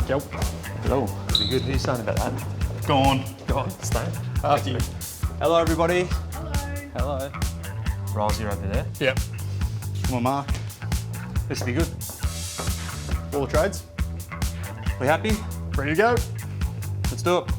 Yep. Hello. Pretty good. Who are you saying about that? Gone. Stay. After you. Hello, everybody. Hello. Hello. Riles, you're over there. Yep. Come on, Mark. This will be good. All the trades. We happy? Ready to go. Let's do it.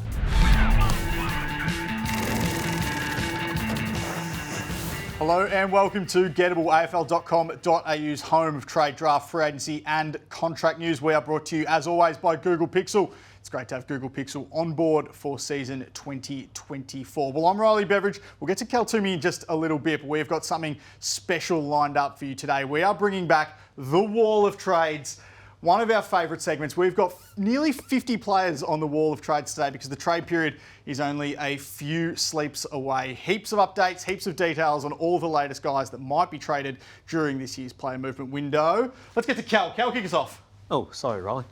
Hello and welcome to Gettable, AFL.com.au's home of trade, draft, free agency and contract news. We are brought to you, as always, by Google Pixel. It's great to have Google Pixel on board for season 2024. Well, I'm Riley Beveridge. We'll get to Cal Twomey in just a little bit, but we've got something special lined up for you today. We are bringing back the Wall of Trades, one of our favourite segments. We've got nearly 50 players on the Wall of Trades today because the trade period is only a few sleeps away. Heaps of updates, heaps of details on all the latest guys that might be traded during this year's player movement window. Let's get to Cal. Cal, kick us off. Oh, sorry, Riley.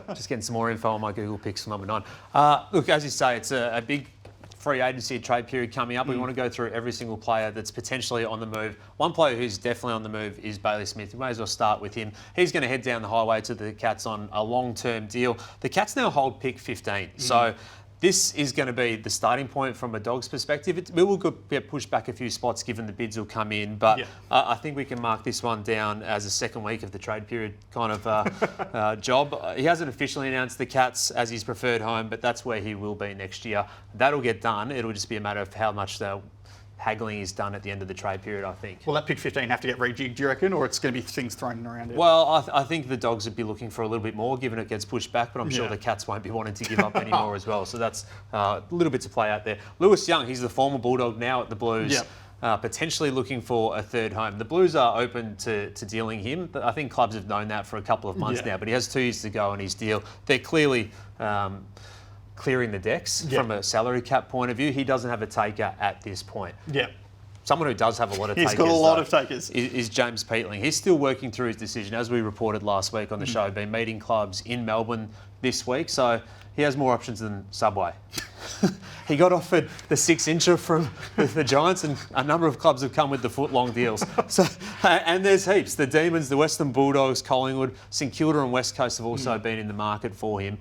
Just getting some more info on my Google Pixel number 9. Look, as you say, it's a big free agency trade period coming up. We want to go through every single player that's potentially on the move. One player who's definitely on the move is Bailey Smith. We may as well start with him. He's going to head down the highway to the Cats on a long-term deal. The Cats now hold pick 15. So this is going to be the starting point from a Dogs perspective. It will get pushed back a few spots given the bids will come in, but I think we can mark this one down as a second week of the trade period kind of job. He hasn't officially announced the Cats as his preferred home, but that's where he will be next year. That'll get done. It'll just be a matter of how much the haggling is done at the end of the trade period, I think. Will that pick 15 have to get rejigged, do you reckon, or it's going to be things thrown around it? Well, I think the Dogs would be looking for a little bit more, given it gets pushed back, but I'm sure the Cats won't be wanting to give up any more as well. So that's a little bit to play out there. Lewis Young, he's the former Bulldog now at the Blues. Potentially looking for a third home. The Blues are open to dealing him. I think clubs have known that for a couple of months now, but he has 2 years to go on his deal. They're clearly clearing the decks from a salary cap point of view. He doesn't have a taker at this point. Someone who does have a lot of takers. He's got a lot of takers. Is James Peatling. He's still working through his decision, as we reported last week on the show. Been meeting clubs in Melbourne this week, so he has more options than Subway. He got offered the 6-incher from the Giants, and a number of clubs have come with the foot-long deals. So, and there's heaps. The Demons, the Western Bulldogs, Collingwood, St Kilda and West Coast have also been in the market for him.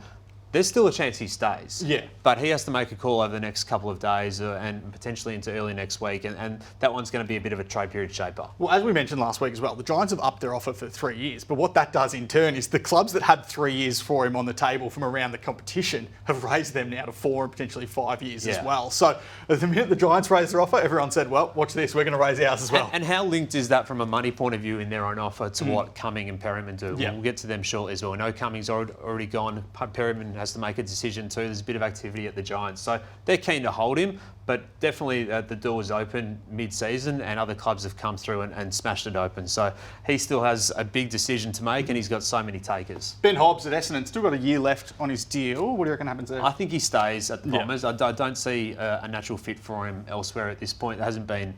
There's still a chance he stays. But he has to make a call over the next couple of days and potentially into early next week. And that one's going to be a bit of a trade period shaper. Well, as we mentioned last week as well, the Giants have upped their offer for 3 years. But what that does in turn is the clubs that had 3 years for him on the table from around the competition have raised them now to 4 and potentially 5 years as well. So the minute the Giants raised their offer, everyone said, well, watch this, we're going to raise ours as well. And how linked is that from a money point of view in their own offer to what Cumming and Perryman do? We'll get to them shortly as well. We know Cumming's already gone. Perryman has to make a decision too. There's a bit of activity at the Giants. So they're keen to hold him, but definitely the door is open mid-season and other clubs have come through and smashed it open. So he still has a big decision to make and he's got so many takers. Ben Hobbs at Essendon, still got a year left on his deal. What do you reckon happens there? I think he stays at the Bombers. I don't see a natural fit for him elsewhere at this point. There hasn't been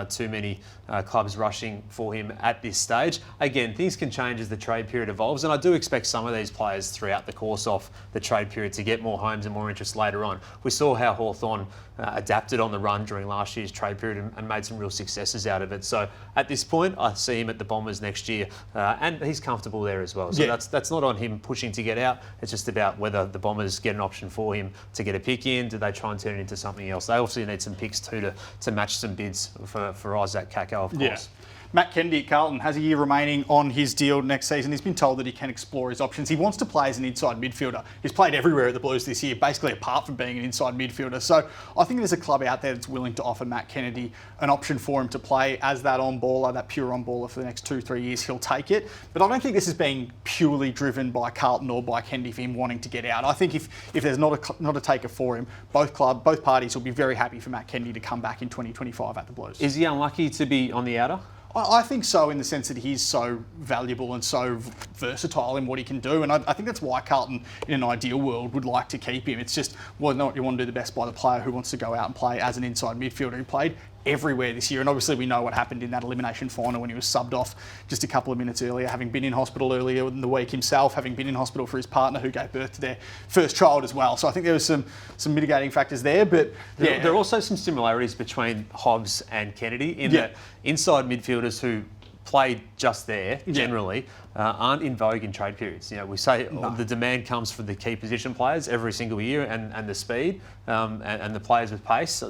too many clubs rushing for him at this stage. Again, things can change as the trade period evolves, and I do expect some of these players throughout the course of the trade period to get more homes and more interest later on. We saw how Hawthorn adapted on the run during last year's trade period and made some real successes out of it. So at this point, I see him at the Bombers next year, and he's comfortable there as well. So that's not on him pushing to get out. It's just about whether the Bombers get an option for him to get a pick in. Do they try and turn it into something else? They obviously need some picks too to match some bids for Isaac Kako, of course. Matt Kennedy at Carlton has a year remaining on his deal next season. He's been told that he can explore his options. He wants to play as an inside midfielder. He's played everywhere at the Blues this year, basically apart from being an inside midfielder. So I think there's a club out there that's willing to offer Matt Kennedy an option for him to play as that on-baller, that pure on-baller for the next 2-3 years. He'll take it. But I don't think this is being purely driven by Carlton or by Kennedy for him wanting to get out. I think if there's not a taker for him, both parties will be very happy for Matt Kennedy to come back in 2025 at the Blues. Is he unlucky to be on the outer? I think so, in the sense that he's so valuable and so versatile in what he can do. And I think that's why Carlton, in an ideal world, would like to keep him. It's just whether or not you want to do the best by the player who wants to go out and play as an inside midfielder. He played everywhere this year, and obviously we know what happened in that elimination final when he was subbed off just a couple of minutes earlier, having been in hospital earlier in the week himself, having been in hospital for his partner who gave birth to their first child as well. So I think there was some mitigating factors there, but there are also some similarities between Hobbs and Kennedy in that inside midfielders who played just there generally aren't in vogue in trade periods. We say the demand comes from the key position players every single year, and the speed and the players with pace.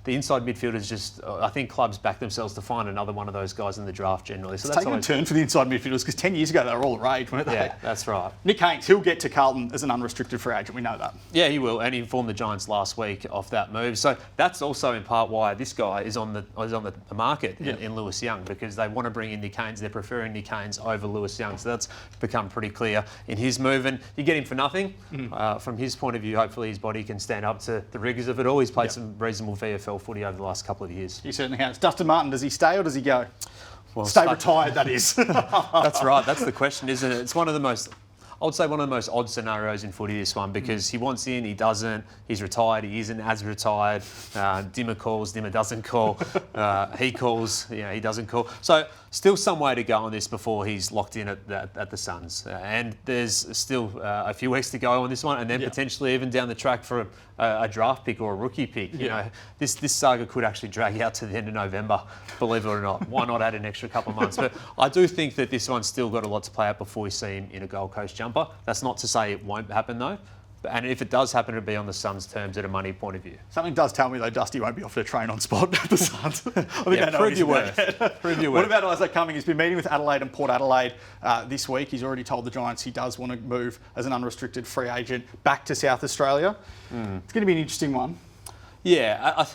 The inside midfielders just, I think clubs back themselves to find another one of those guys in the draft generally. So it's taken a turn for the inside midfielders because 10 years ago they were all the rage, weren't they? Yeah, that's right. Nick Haynes, he'll get to Carlton as an unrestricted free agent, we know that. Yeah, he will, and he informed the Giants last week off that move. So that's also in part why this guy is on the market in Lewis Young, because they want to bring in Nick Haynes. They're preferring Nick Haynes over Lewis Young. So that's become pretty clear in his move. And you get him for nothing. From his point of view, hopefully his body can stand up to the rigours of it all. He's played some reasonable VFL footy over the last couple of years. He certainly has. Dustin Martin, does he stay or does he go? Well, stay retired, that is. That's right. That's the question, isn't it? It's one of the most odd scenarios in footy, this one, because he wants in, he doesn't, he's retired, he isn't as retired, Dimmer calls, Dimmer doesn't call, he calls, he doesn't call. So still some way to go on this before he's locked in at the Suns. And there's still a few weeks to go on this one, and then potentially even down the track for a draft pick or a rookie pick. This saga could actually drag out to the end of November, believe it or not. Why not add an extra couple of months? But I do think that this one's still got a lot to play out before we see him in a Gold Coast jumper. That's not to say it won't happen though. And if it does happen, it'll be on the Suns' terms at a money point of view. Something does tell me, though, Dusty won't be offered a train on spot at the Suns. Prove your worth. What about Isaac Cumming? He's been meeting with Adelaide and Port Adelaide this week. He's already told the Giants he does want to move as an unrestricted free agent back to South Australia. It's going to be an interesting one. Yeah,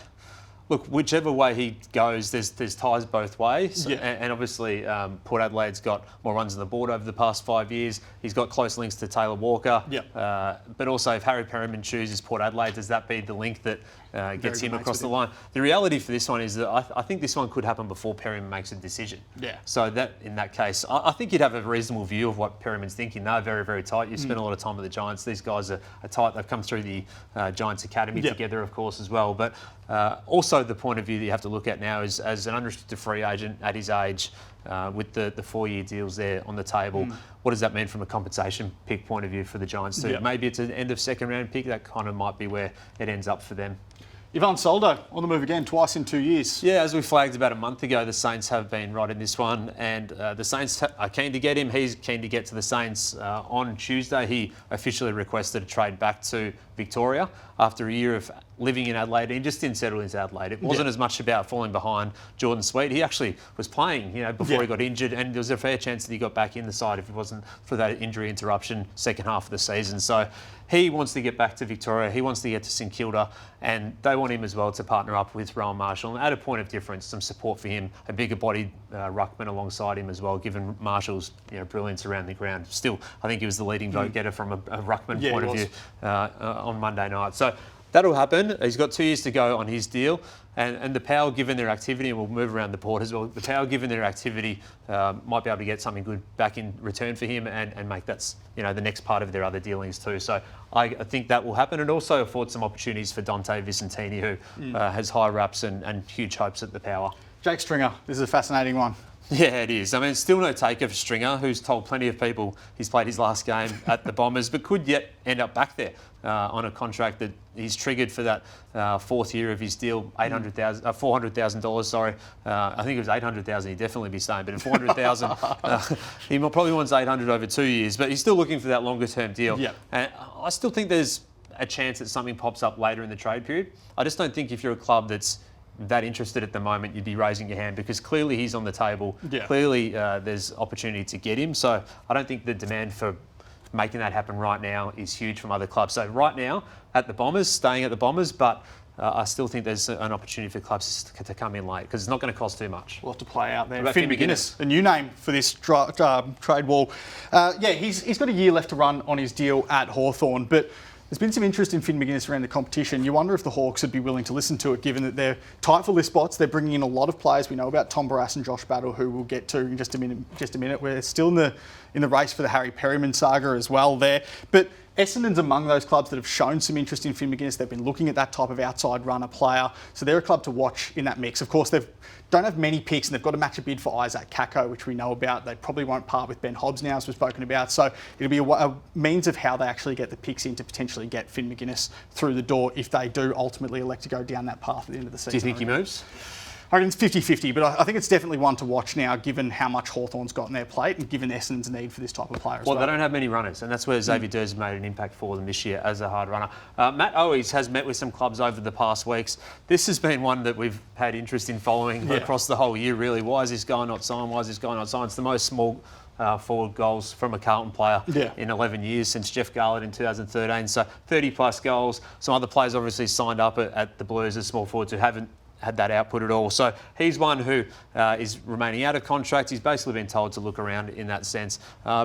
look, whichever way he goes, there's ties both ways. And obviously, Port Adelaide's got more runs on the board over the past 5 years. He's got close links to Taylor Walker. But also, if Harry Perryman chooses Port Adelaide, does that be the link that gets him across the line? The reality for this one is that I think this one could happen before Perryman makes a decision. So that in that case, I think you'd have a reasonable view of what Perryman's thinking. They're very, very tight. You spend a lot of time with the Giants. These guys are tight. They've come through the Giants Academy together, of course, as well. But also the point of view that you have to look at now is as an unrestricted free agent at his age, with the 4-year deals there on the table, what does that mean from a compensation pick point of view for the Giants too? Maybe it's an end of second round pick. That kind of might be where it ends up for them. Ivan Soldo on the move again, twice in 2 years. Yeah, as we flagged about a month ago, the Saints have been right in this one, and the Saints are keen to get him. He's keen to get to the Saints. On Tuesday, he officially requested a trade back to Victoria after a year of living in Adelaide. He just didn't settle into Adelaide. It wasn't as much about falling behind Jordan Sweet. He actually was playing, before he got injured, and there was a fair chance that he got back in the side if it wasn't for that injury interruption second half of the season. So he wants to get back to Victoria. He wants to get to St Kilda, and they want him as well to partner up with Rowan Marshall and add a point of difference, some support for him, a bigger-bodied ruckman alongside him as well, given Marshall's brilliance around the ground. Still, I think he was the leading vote-getter from a ruckman point of view on Monday night. So that'll happen. He's got 2 years to go on his deal. And the Power, given their activity, and we'll move around the board as well, the Power, given their activity, might be able to get something good back in return for him and make that the next part of their other dealings too. So I think that will happen, and also afford some opportunities for Dante Vicentini, who has high raps and huge hopes at the Power. Jake Stringer, this is a fascinating one. Yeah, it is. I mean, still no taker for Stringer, who's told plenty of people he's played his last game at the Bombers, but could yet end up back there on a contract that he's triggered for that fourth year of his deal, $400,000. Sorry, I think it was $800,000. He'd definitely be staying, but at $400,000, he probably wants $800 over 2 years. But he's still looking for that longer term deal. And I still think there's a chance that something pops up later in the trade period. I just don't think if you're a club that's that interested at the moment, you'd be raising your hand, because clearly he's on the table. Clearly there's opportunity to get him. So I don't think the demand for making that happen right now is huge from other clubs. So right now at the Bombers, staying at the Bombers, but I still think there's an opportunity for clubs to come in late, because it's not going to cost too much. We'll have to play out there. Finn McGuinness, a new name for this trade wall. He's got a year left to run on his deal at Hawthorn, but there's been some interest in Finn McGuinness around the competition. You wonder if the Hawks would be willing to listen to it, given that they're tight for list spots. They're bringing in a lot of players. We know about Tom Barrass and Josh Battle, who we'll get to in just a minute. We're still in the race for the Harry Perryman saga as well there. But Essendon's among those clubs that have shown some interest in Finn McGuinness. They've been looking at that type of outside runner player. So they're a club to watch in that mix. Of course, they don't have many picks, and they've got to match a bid for Isaac Kako, which we know about. They probably won't part with Ben Hobbs now, as we've spoken about. So it'll be a means of how they actually get the picks in to potentially get Finn McGuinness through the door if they do ultimately elect to go down that path at the end of the season. Do you think he moves? I reckon it's 50-50, but I think it's definitely one to watch now, given how much Hawthorn's got in their plate and given Essendon's need for this type of player as well. Well, they don't have many runners, and that's where Xavier Henderson made an impact for them this year as a hard runner. Matt Owies has met with some clubs over the past weeks. This has been one that we've had interest in following across the whole year, really. Why is this guy not signed? Why is this guy not signed? It's the most small forward goals from a Carlton player in 11 years since Jeff Garlett in 2013. So 30-plus goals. Some other players obviously signed up at the Blues as small forwards who haven't had that output at all. So he's one who is remaining out of contract. He's basically been told to look around in that sense.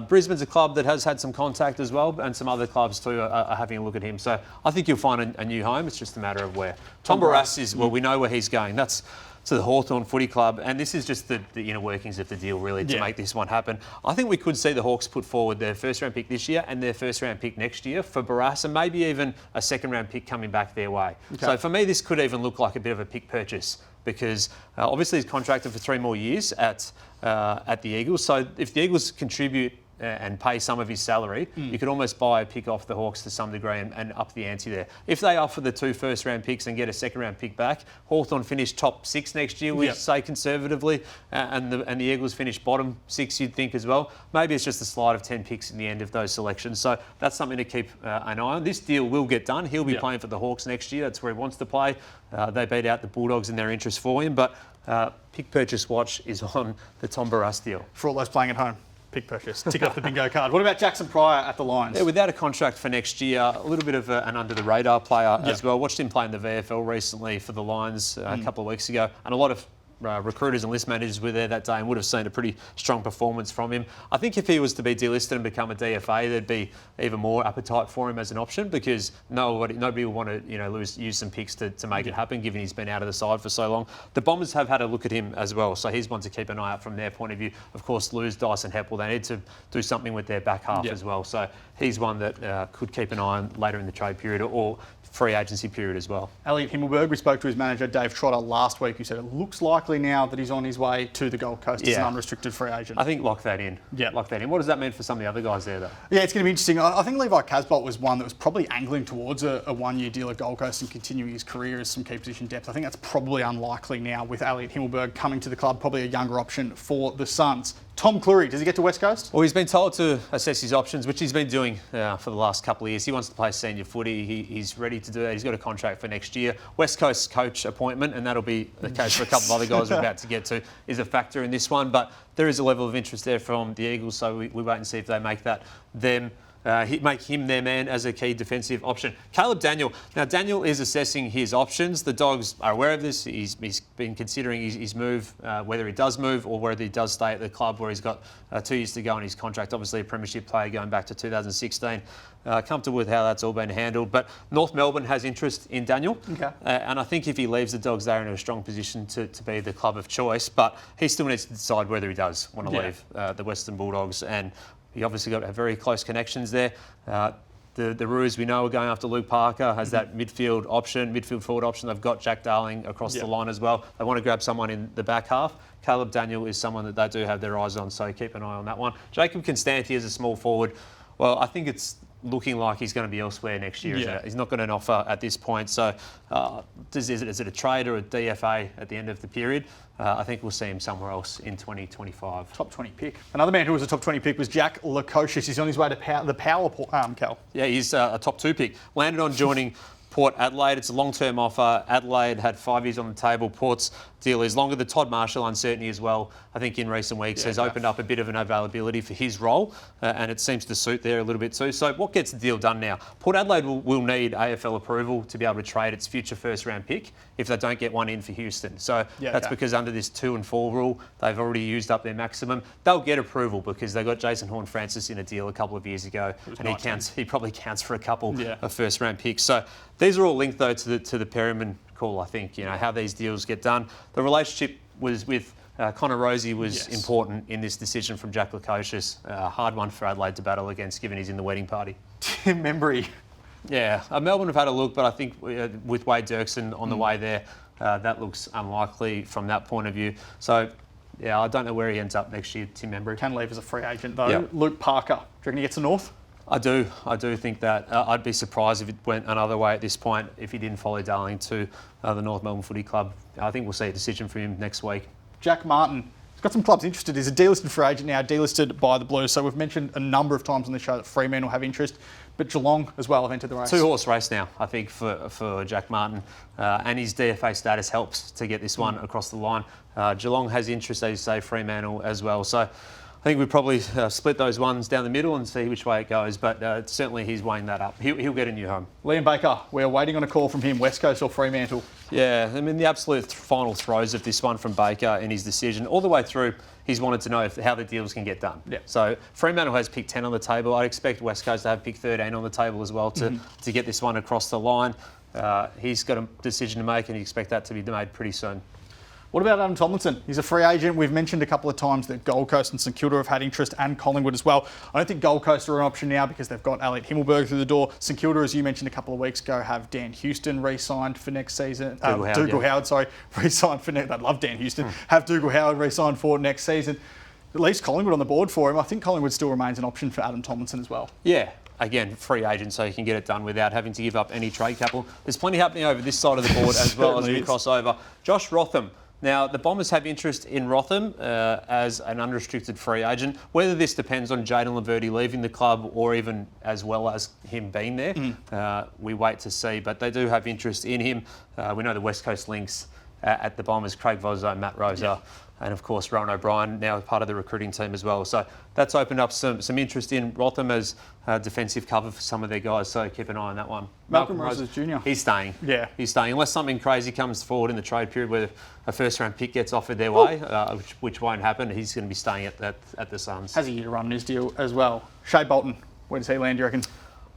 Brisbane's a club that has had some contact as well, and some other clubs too are having a look at him. So I think you'll find a new home. It's just a matter of where. Tom Barrass is, well, we know where he's going. That's to the Hawthorn Footy Club, and this is just the inner workings of the deal, really, to make this one happen. I think we could see the Hawks put forward their first-round pick this year and their first-round pick next year for Barrass, and maybe even a second-round pick coming back their way. Okay. So for me, this could even look like a bit of a pick purchase, because obviously he's contracted for 3 more years at the Eagles. So if the Eagles contribute and pay some of his salary, you could almost buy a pick off the Hawks to some degree and up the ante there. If they offer the 2 first-round picks and get a second-round pick back, Hawthorn finish top 6 next year, we say conservatively, and the Eagles finish bottom 6, you'd think as well. Maybe it's just a slide of 10 picks in the end of those selections. So that's something to keep an eye on. This deal will get done. He'll be playing for the Hawks next year. That's where he wants to play. They beat out the Bulldogs in their interest for him, but pick purchase watch is on the Tom Barrass deal. For all those playing at home. Pick purchase. Tick off the bingo card. What about Jackson Pryor at the Lions? Yeah, without a contract for next year, a little bit of an under-the-radar player as well. Watched him play in the VFL recently for the Lions a couple of weeks ago, and a lot of recruiters and list managers were there that day and would have seen a pretty strong performance from him. I think if he was to be delisted and become a DFA, there'd be even more appetite for him as an option, because nobody will want to use some picks to make it happen, given he's been out of the side for so long. The Bombers have had a look at him as well, so he's one to keep an eye out from their point of view. Of course, lose Dyson Heppel, they need to do something with their back half as well. So he's one that could keep an eye on later in the trade period or free agency period as well. Elliot Himmelberg, we spoke to his manager Dave Trotter last week, who said it looks likely now that he's on his way to the Gold Coast as an unrestricted free agent. I think lock that in. Yeah. Lock that in. What does that mean for some of the other guys there, though? Yeah, it's going to be interesting. I think Levi Casbolt was one that was probably angling towards a 1-year deal at Gold Coast and continuing his career as some key position depth. I think that's probably unlikely now with Elliot Himmelberg coming to the club, probably a younger option for the Suns. Tom Cleary, does he get to West Coast? Well, he's been told to assess his options, which he's been doing for the last couple of years. He wants to play senior footy. He's ready to do that. He's got a contract for next year. West Coast coach appointment, and that'll be the case for a couple of other guys we're about to get to, is a factor in this one. But there is a level of interest there from the Eagles, so we wait and see if they make that them. Make him their man as a key defensive option. Caleb Daniel. Now, Daniel is assessing his options. The Dogs are aware of this. He's been considering his move, whether he does move or whether he does stay at the club where he's got 2 years to go on his contract. Obviously, a premiership player going back to 2016. Comfortable with how that's all been handled. But North Melbourne has interest in Daniel. Okay. And I think if he leaves the Dogs, they're in a strong position to be the club of choice. But he still needs to decide whether he does want to leave the Western Bulldogs. And he obviously got very close connections there. The Roos, we know, are going after Luke Parker, has that midfield forward option. They've got Jack Darling across the line as well. They want to grab someone in the back half. Caleb Daniel is someone that they do have their eyes on, so keep an eye on that one. Jacob Constanti is a small forward. Well, I think it's looking like he's going to be elsewhere next year, isn't it? He's not got an offer at this point. So is it a trade or a DFA at the end of the period? I think we'll see him somewhere else in 2025. Top 20 pick. Another man who was a top 20 pick was Jack Lukosius. He's on his way to the Power, Cal. Yeah, he's a top 2 pick. Landed on joining Port Adelaide. It's a long-term offer. Adelaide had 5 years on the table. Port's deal is longer. The Todd Marshall uncertainty as well, I think in recent weeks, has opened up a bit of an availability for his role, and it seems to suit there a little bit too. So what gets the deal done now? Port Adelaide will need AFL approval to be able to trade its future first-round pick if they don't get one in for Houston. So that's because under this 2 and 4 rule, they've already used up their maximum. They'll get approval because they got Jason Horne-Francis in a deal a couple of years ago, and he probably counts for a couple of first-round picks. So these are all linked though to the Perryman call, I think, how these deals get done. The relationship was with Connor Rosie was important in this decision from Jack Lukosius. Hard one for Adelaide to battle against, given he's in the wedding party. Tim Membry. Yeah, Melbourne have had a look, but I think with Wade Dirksen on the way there, that looks unlikely from that point of view. So, I don't know where he ends up next year, Tim Membry. Can leave as a free agent, though. Luke Parker, do you reckon he gets to North? I do think that. I'd be surprised if it went another way at this point, if he didn't follow Darling to the North Melbourne Footy Club. I think we'll see a decision from him next week. Jack Martin. He's got some clubs interested. He's a delisted free agent now, delisted by the Blues. So we've mentioned a number of times on the show that Fremantle have interest, but Geelong as well have entered the race. 2-horse race now, I think, for Jack Martin. And his DFA status helps to get this one across the line. Geelong has interest, as you say, Fremantle as well. So I think we probably split those ones down the middle and see which way it goes, but certainly he's weighing that up. He'll get a new home. Liam Baker, we're waiting on a call from him, West Coast or Fremantle? Yeah, I mean, the absolute final throes of this one from Baker and his decision, all the way through, he's wanted to know how the deals can get done. Yeah. So Fremantle has pick 10 on the table. I'd expect West Coast to have pick 13 on the table as well to get this one across the line. He's got a decision to make and you expect that to be made pretty soon. What about Adam Tomlinson? He's a free agent. We've mentioned a couple of times that Gold Coast and St Kilda have had interest, and Collingwood as well. I don't think Gold Coast are an option now because they've got Elliot Himmelberg through the door. St Kilda, as you mentioned a couple of weeks ago, have Dan Houston re-signed for next season. Dougal Howard, re-signed for next. I love Dan Houston. Have Dougal Howard re-signed for next season. At least Collingwood on the board for him. I think Collingwood still remains an option for Adam Tomlinson as well. Yeah. Again, free agent, so you can get it done without having to give up any trade capital. There's plenty happening over this side of the board as well as we cross over. Josh Rotham. Now, the Bombers have interest in Rotham as an unrestricted free agent. Whether this depends on Jayden Laverde leaving the club or even as well as him being there, we wait to see. But they do have interest in him. We know the West Coast links at the Bombers, Craig Vozzo, Matt Rosa, and of course Rowan O'Brien, now part of the recruiting team as well. So that's opened up some interest in Rotham as defensive cover for some of their guys, so keep an eye on that one. Malcolm Roses Jr. He's staying. Yeah. He's staying. Unless something crazy comes forward in the trade period where a first-round pick gets offered their way, which won't happen, he's going to be staying at the Suns. Has a year to run in his deal as well. Shea Bolton, where does he land, do you reckon?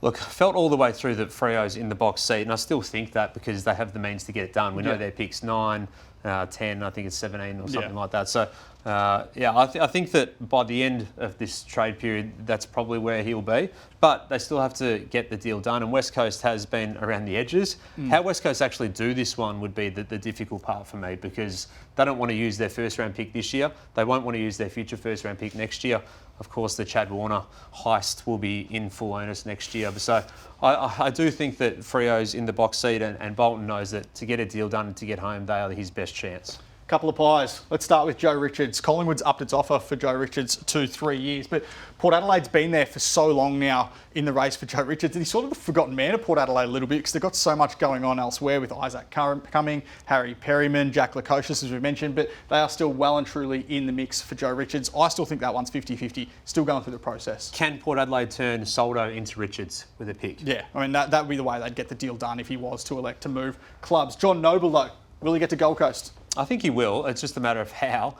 Look, felt all the way through that Freo's in the box seat, and I still think that because they have the means to get it done. We know their picks 9, 10, I think it's 17 or something like that. So, I think that by the end of this trade period, that's probably where he'll be. But they still have to get the deal done, and West Coast has been around the edges. How West Coast actually do this one would be the difficult part for me, because they don't want to use their first-round pick this year. They won't want to use their future first-round pick next year. Of course, the Chad Warner heist will be in full earnest next year. So I do think that Freo's in the box seat, and Bolton knows that to get a deal done and to get home, they are his best chance. Couple of pies. Let's start with Joe Richards. Collingwood's upped its offer for Joe Richards to 3 years, but Port Adelaide's been there for so long now in the race for Joe Richards, and he's sort of the forgotten man at Port Adelaide a little bit because they've got so much going on elsewhere with Isaac Cumming, Harry Perryman, Jack Lukosius, as we mentioned, but they are still well and truly in the mix for Joe Richards. I still think that one's 50-50, still going through the process. Can Port Adelaide turn Soldo into Richards with a pick? Yeah, I mean, that would be the way they'd get the deal done if he was to elect to move clubs. John Noble, though, will he get to Gold Coast? I think he will. It's just a matter of how.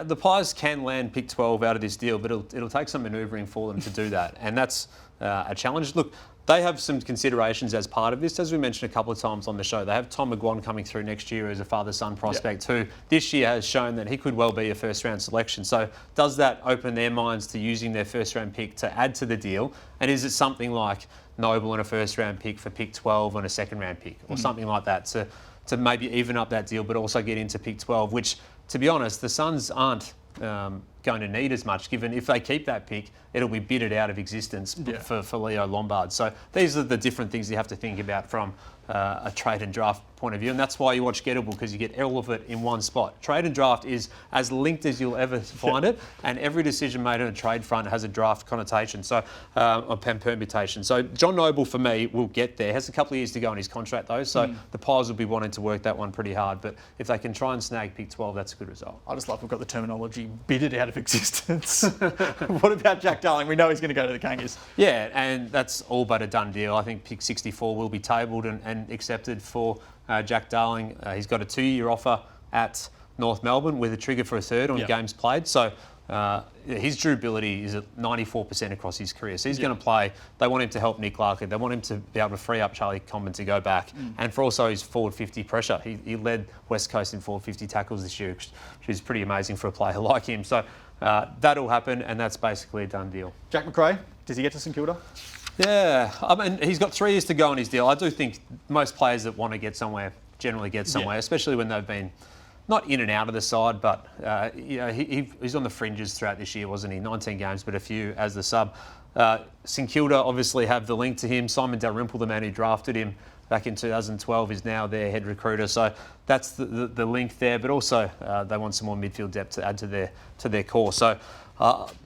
The Pies can land pick 12 out of this deal, but it'll take some manoeuvring for them to do that. And that's a challenge. Look, they have some considerations as part of this. As we mentioned a couple of times on the show, they have Tom McGuan coming through next year as a father-son prospect who this year has shown that he could well be a first-round selection. So does that open their minds to using their first-round pick to add to the deal? And is it something like Noble and a first-round pick for pick 12 and a second-round pick or something like that to maybe even up that deal, but also get into pick 12, which, to be honest, the Suns aren't going to need as much, given if they keep that pick, it'll be bidded out of existence for Leo Lombard. So these are the different things you have to think about from a trade and draft point of view, and that's why you watch Gettable, because you get all of it in one spot. Trade and draft is as linked as you'll ever find it, and every decision made on a trade front has a draft connotation, so or permutation. So John Noble, for me, will get there. Has a couple of years to go on his contract, though, so the Pies will be wanting to work that one pretty hard, but if they can try and snag pick 12, that's a good result. I just love we've got the terminology bidded out of existence. What about Jack Darling? We know he's going to go to the Kangas. Yeah, and that's all but a done deal. I think pick 64 will be tabled and accepted for Jack Darling. He's got a 2-year offer at North Melbourne with a trigger for a third on games played. So his durability is at 94% across his career. So he's going to play. They want him to help Nick Larkin. They want him to be able to free up Charlie Comben to go back. And for also his forward 50 pressure. He led West Coast in forward 50 tackles this year, which is pretty amazing for a player like him. So that'll happen, and that's basically a done deal. Jack McRae, does he get to St Kilda? Yeah, I mean, he's got 3 years to go on his deal. I do think most players that want to get somewhere generally get somewhere, especially when they've been not in and out of the side, but he's on the fringes throughout this year, wasn't he? 19 games, but a few as the sub. St Kilda obviously have the link to him. Simon Dalrymple, the man who drafted him back in 2012, is now their head recruiter. So that's the link there. But also they want some more midfield depth to add to their core. So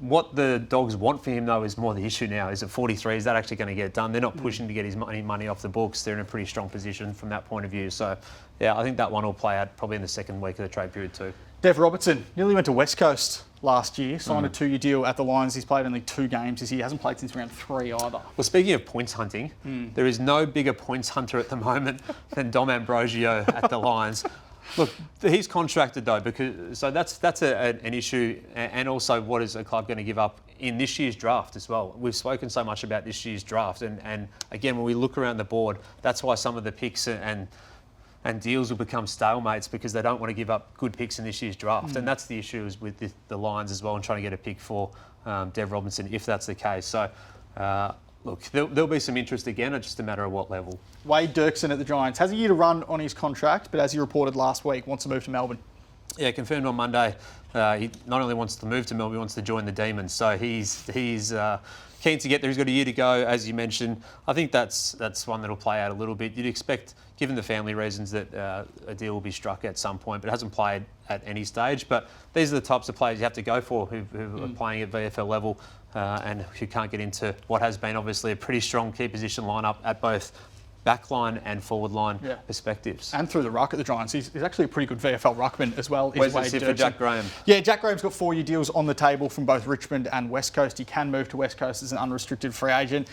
what the Dogs want for him, though, is more the issue now. Is at 43, is that actually going to get done? They're not pushing to get his money off the books. They're in a pretty strong position from that point of view. So, yeah, I think that one will play out probably in the second week of the trade period too. Dev Robertson nearly went to West Coast last year, signed a 2-year deal at the Lions. He's played only 2 games this year. He hasn't played since round 3 either. Well, speaking of points hunting, there is no bigger points hunter at the moment than Dom Ambrosio at the Lions. Look, he's contracted though, so that's an issue, and also what is a club going to give up in this year's draft as well. We've spoken so much about this year's draft, and again, when we look around the board, that's why some of the picks and deals will become stalemates, because they don't want to give up good picks in this year's draft. And that's the issue is with the Lions as well, and trying to get a pick for Dev Robinson, if that's the case. So, look, there'll be some interest again, it's just a matter of what level. Wade Dirksen at the Giants has a year to run on his contract, but as he reported last week, wants to move to Melbourne. Yeah, confirmed on Monday. He not only wants to move to Melbourne, he wants to join the Demons. So he's keen to get there. He's got a year to go, as you mentioned. I think that's one that'll play out a little bit. You'd expect, given the family reasons, that a deal will be struck at some point, but it hasn't played at any stage. But these are the types of players you have to go for who are playing at VFL level and who can't get into what has been obviously a pretty strong key position lineup at both backline and forward line perspectives. And through the ruck at the Giants. He's actually a pretty good VFL ruckman as well. Where's it sit for Jack Graham? Yeah, Jack Graham's got 4-year deals on the table from both Richmond and West Coast. He can move to West Coast as an unrestricted free agent.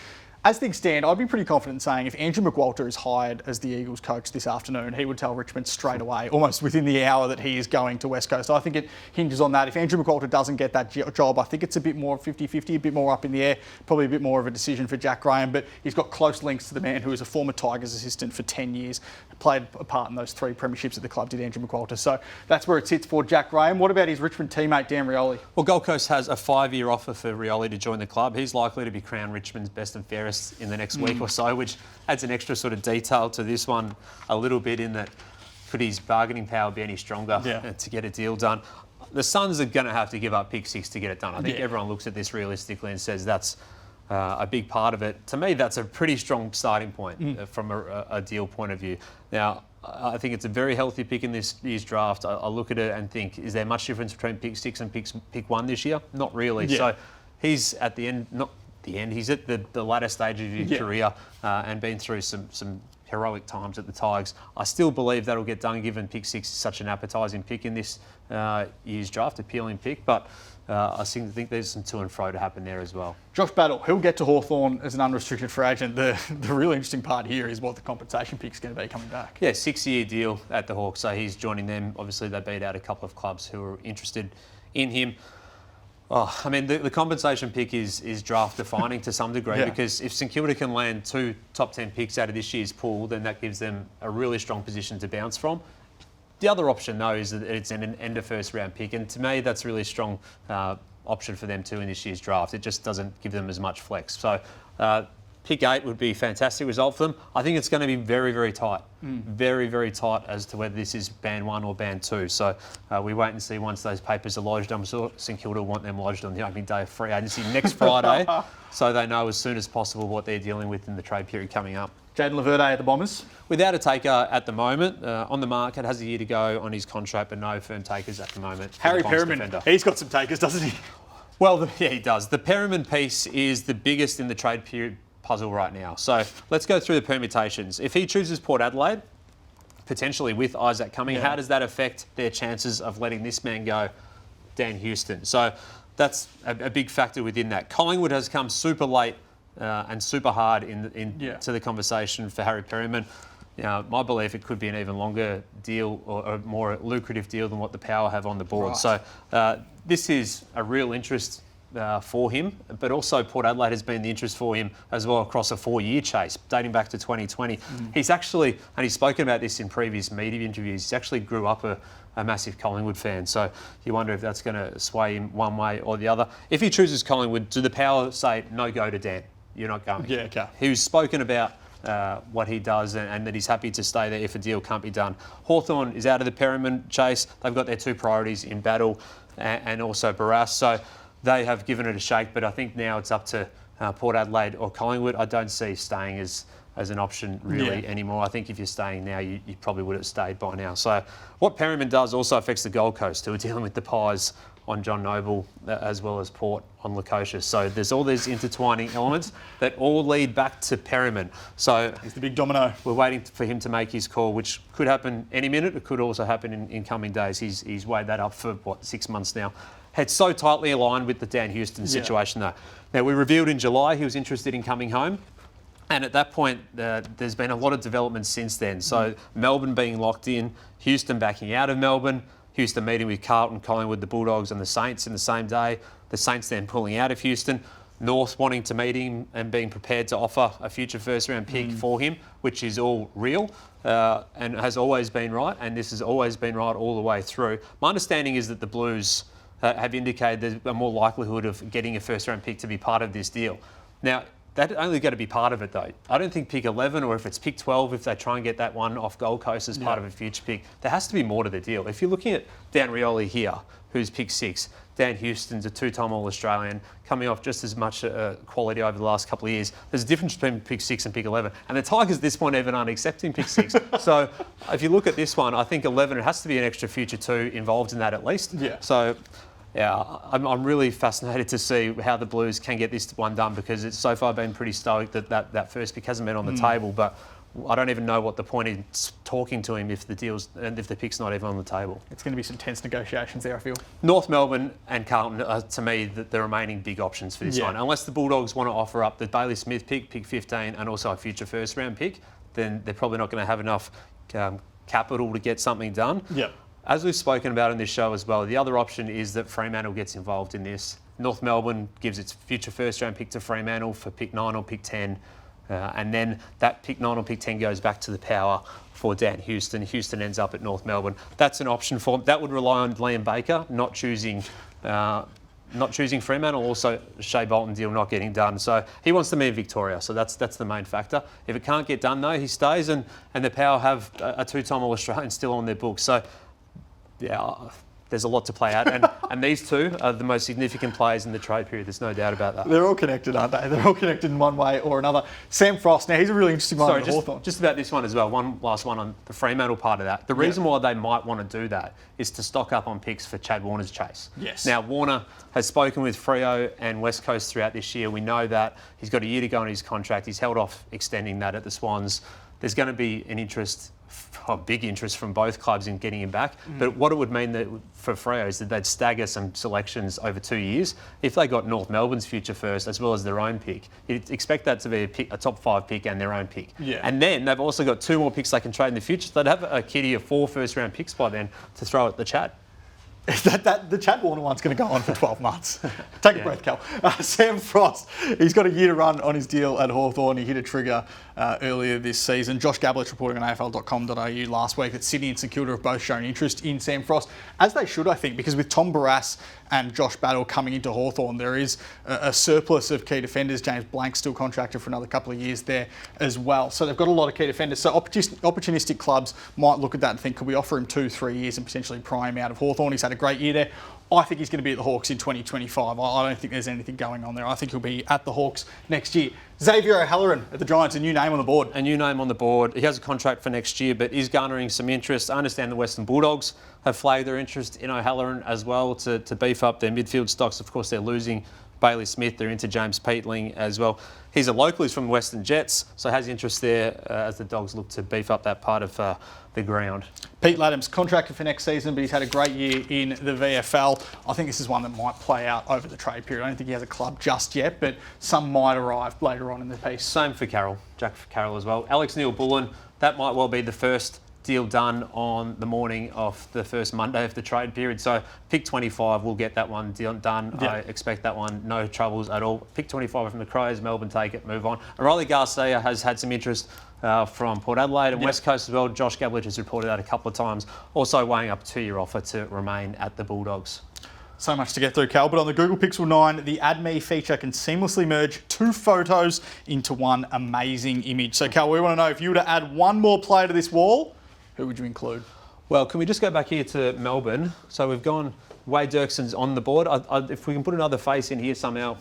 As things stand, I'd be pretty confident in saying if Andrew McWalter is hired as the Eagles coach this afternoon, he would tell Richmond straight away, almost within the hour, that he is going to West Coast. I think it hinges on that. If Andrew McWalter doesn't get that job, I think it's a bit more 50-50, a bit more up in the air, probably a bit more of a decision for Jack Graham, but he's got close links to the man who is a former Tigers assistant for 10 years, played a part in those 3 premierships at the club, did Andrew McWalter. So that's where it sits for Jack Graham. What about his Richmond teammate, Dan Rioli? Well, Gold Coast has a 5-year offer for Rioli to join the club. He's likely to be crowned Richmond's best and fairest in the next week or so, which adds an extra sort of detail to this one a little bit, in that could his bargaining power be any stronger to get a deal done? The Suns are going to have to give up pick 6 to get it done. I think everyone looks at this realistically and says that's a big part of it. To me, that's a pretty strong starting point from a deal point of view. Now, I think it's a very healthy pick in this year's draft. I look at it and think, is there much difference between pick 6 and pick 1 this year? Not really. So he's at the end, he's at the latter stage of his career and been through some heroic times at the Tigers. I still believe that'll get done, given pick 6 is such an appetising pick in this year's draft, appealing pick, but I think there's some to and fro to happen there as well. Josh Battle, he'll get to Hawthorn as an unrestricted free agent. The really interesting part here is what the compensation pick's going to be coming back. Yeah, 6-year deal at the Hawks, so he's joining them. Obviously, they beat out a couple of clubs who are interested in him. Oh, I mean, the compensation pick is draft defining to some degree, because if St Kilda can land 2 top 10 picks out of this year's pool, then that gives them a really strong position to bounce from. The other option, though, is that it's an end of first round pick, and to me, that's a really strong option for them too in this year's draft. It just doesn't give them as much flex. So pick 8 would be a fantastic result for them. I think it's going to be very, very tight. Very, very tight as to whether this is band 1 or band 2. So we wait and see once those papers are lodged. I'm sure St Kilda want them lodged on the opening day of free agency next Friday, so they know as soon as possible what they're dealing with in the trade period coming up. Jaden Laverde at the Bombers? Without a taker at the moment, on the market, has a year to go on his contract, but no firm takers at the moment. Harry Perriman, he's got some takers, doesn't he? Well, yeah, he does. The Perriman piece is the biggest in the trade period puzzle right now. So let's go through the permutations. If he chooses Port Adelaide, potentially with Isaac coming, how does that affect their chances of letting this man go, Dan Houston? So that's a big factor within that. Collingwood has come super late and super hard to the conversation for Harry Perriman. Now, my belief, it could be an even longer deal or a more lucrative deal than what the Power have on the board. Right. So this is a real interest for him, but also Port Adelaide has been the interest for him as well across a 4-year chase, dating back to 2020. He's actually, and he's spoken about this in previous media interviews, he actually grew up a massive Collingwood fan. So you wonder if that's going to sway him one way or the other. If he chooses Collingwood, do the Power say, no go to Dan? You're not going. Yeah, okay. He's spoken about what he does and that he's happy to stay there if a deal can't be done. Hawthorn is out of the Perriman chase. They've got their 2 priorities in Battle and also Barras. So they have given it a shake, but I think now it's up to Port Adelaide or Collingwood, I don't see staying as an option really anymore. I think if you're staying now, you probably would have stayed by now. So what Perryman does also affects the Gold Coast, who are dealing with the Pies on John Noble as well as Port on Lukosius. So there's all these intertwining elements that all lead back to Perryman. So he's the big domino. We're waiting for him to make his call, which could happen any minute. It could also happen in coming days. He's weighed that up for, 6 months now. Had so tightly aligned with the Dan Houston situation though. Now we revealed in July he was interested in coming home. And at that point, there's been a lot of development since then. So Melbourne being locked in, Houston backing out of Melbourne, Houston meeting with Carlton, Collingwood, the Bulldogs and the Saints in the same day, the Saints then pulling out of Houston, North wanting to meet him and being prepared to offer a future first-round pick for him, which is all real and has always been right, and this has always been right all the way through. My understanding is that the Blues have indicated there's a more likelihood of getting a first-round pick to be part of this deal. Now, that's only going to be part of it though. I don't think pick 11 or if it's pick 12, if they try and get that one off Gold Coast as part of a future pick, there has to be more to the deal. If you're looking at Dan Rioli here, who's pick 6, Dan Houston's a 2-time All-Australian, coming off just as much quality over the last couple of years. There's a difference between pick 6 and pick 11. And the Tigers at this point even aren't accepting pick 6. So if you look at this one, I think 11, it has to be an extra future 2 involved in that at least. Yeah. So yeah, I'm really fascinated to see how the Blues can get this one done, because it's so far been pretty stoic that first pick hasn't been on the table. But I don't even know what the point is talking to him if the deal's and if the pick's not even on the table. It's going to be some tense negotiations there, I feel. North Melbourne and Carlton are, to me, the remaining big options for this one. Unless the Bulldogs want to offer up the Bailey Smith pick 15, and also a future first round pick, then they're probably not going to have enough capital to get something done. Yep. As we've spoken about in this show as well, the other option is that Fremantle gets involved in this. North Melbourne gives its future first-round pick to Fremantle for pick 9 or pick 10. And then that pick 9 or pick 10 goes back to the Power for Dan Houston. Houston ends up at North Melbourne. That's an option for him. That would rely on Liam Baker not choosing Fremantle, also Shea Bolton deal not getting done. So he wants to move Victoria, so that's the main factor. If it can't get done though, he stays, and the Power have a 2-time All-Australian still on their books. So yeah, there's a lot to play out, and these two are the most significant players in the trade period. There's no doubt about that. They're all connected, aren't they? They're all connected in one way or another. Sam Frost, now he's a really interesting one. Sorry, just about this one as well. One last one on the Fremantle part of that. The reason why they might want to do that is to stock up on picks for Chad Warner's chase. Yes. Now, Warner has spoken with Freo and West Coast throughout this year. We know that he's got a year to go on his contract. He's held off extending that at the Swans. There's going to be an interest, a big interest from both clubs in getting him back. But what it would mean that for Freo is that they'd stagger some selections over 2 years. If they got North Melbourne's future first as well as their own pick, you'd expect that to be a top 5 pick and their own pick. Yeah. And then they've also got 2 more picks they can trade in the future. So they'd have a kitty of 4 first-round picks by then to throw at the Chad. The Chad Warner one's going to go on for 12 months. Take a breath, Cal. Sam Frost, he's got a year to run on his deal at Hawthorn. He hit a trigger earlier this season. Josh Gablich reporting on AFL.com.au last week that Sydney and St Kilda have both shown interest in Sam Frost, as they should, I think, because with Tom Barrass and Josh Battle coming into Hawthorn, there is a surplus of key defenders. James Blank's still contracted for another couple of years there as well. So they've got a lot of key defenders. So opportunistic clubs might look at that and think, could we offer him 2-3 years and potentially pry him out of Hawthorn? He's had a great year there. I think he's going to be at the Hawks in 2025. I don't think there's anything going on there. I think he'll be at the Hawks next year. Xavier O'Halloran at the Giants, a new name on the board. A new name on the board. He has a contract for next year, but is garnering some interest. I understand the Western Bulldogs have flagged their interest in O'Halloran as well to beef up their midfield stocks. Of course, they're losing Bailey Smith. They're into James Peatling as well. He's a local. He's from Western Jets, so has interest there as the Dogs look to beef up that part of the ground. Pete Laddam's contracted for next season, but he's had a great year in the VFL. I think this is one that might play out over the trade period. I don't think he has a club just yet, but some might arrive later on in the piece. Same for Carroll, Jack for Carroll as well. Alex Neil-Bullen, that might well be the first deal done on the morning of the first Monday of the trade period. So pick 25, we'll get that one done. Yeah. I expect that one, no troubles at all. Pick 25 from the Crows, Melbourne take it, move on. Riley Garcia has had some interest from Port Adelaide and West Coast as well. Josh Gablich has reported that a couple of times. Also weighing up a 2-year offer to remain at the Bulldogs. So much to get through, Cal, but on the Google Pixel 9, the Add Me feature can seamlessly merge 2 photos into one amazing image. So, Cal, we want to know, if you were to add one more player to this wall, who would you include? Well, can we just go back here to Melbourne? So we've gone Wade Dirkson's on the board. If we can put another face in here somehow,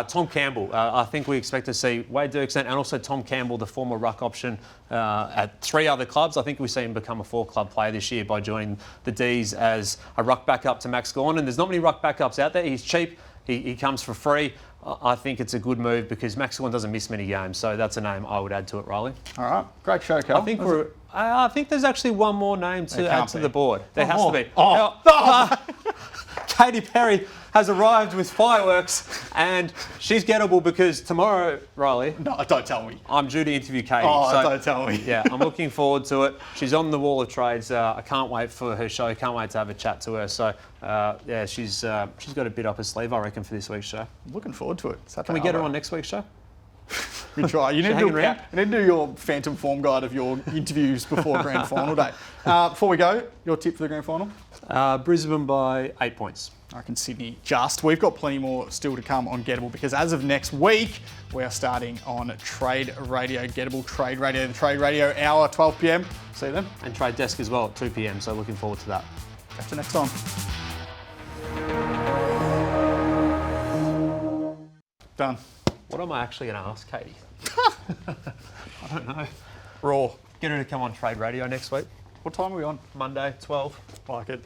Tom Campbell. I think we expect to see Wade Dirkson and also Tom Campbell, the former ruck option, at 3 other clubs. I think we see him become a 4-club player this year by joining the D's as a ruck backup to Max Gawn. And there's not many ruck backups out there. He's cheap. He comes for free. I think it's a good move because Max Gawn doesn't miss many games. So that's a name I would add to it, Riley. All right. Great show, Cal. I think there's actually one more name to add to the board. There has to be. Katy Perry has arrived with fireworks and she's gettable because tomorrow, Riley... No, don't tell me. I'm due to interview Katy. Don't tell me. Yeah, I'm looking forward to it. She's on the wall of trades. I can't wait for her show. Can't wait to have a chat to her. So, yeah, she's got a bit up her sleeve, I reckon, for this week's show. Looking forward to it. Can we get her on next week's show? We try. You need to do your phantom form guide of your interviews before grand final day. Before we go, your tip for the grand final? Brisbane by 8 points. I reckon Sydney just. We've got plenty more still to come on Gettable because as of next week, we are starting on Trade Radio, Gettable Trade Radio, the Trade Radio hour, 12 p.m. See you then. And Trade Desk as well at 2 p.m. So looking forward to that. Catch you next time. Done. What am I actually going to ask Katy? I don't know. Raw. Get her to come on Trade Radio next week. What time are we on? Monday, 12. Like it.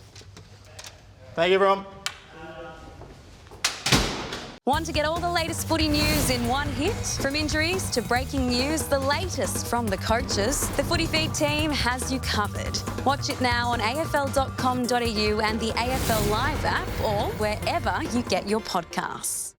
Thank you, everyone. Want to get all the latest footy news in one hit? From injuries to breaking news, the latest from the coaches, the Footy Feed team has you covered. Watch it now on afl.com.au and the AFL Live app or wherever you get your podcasts.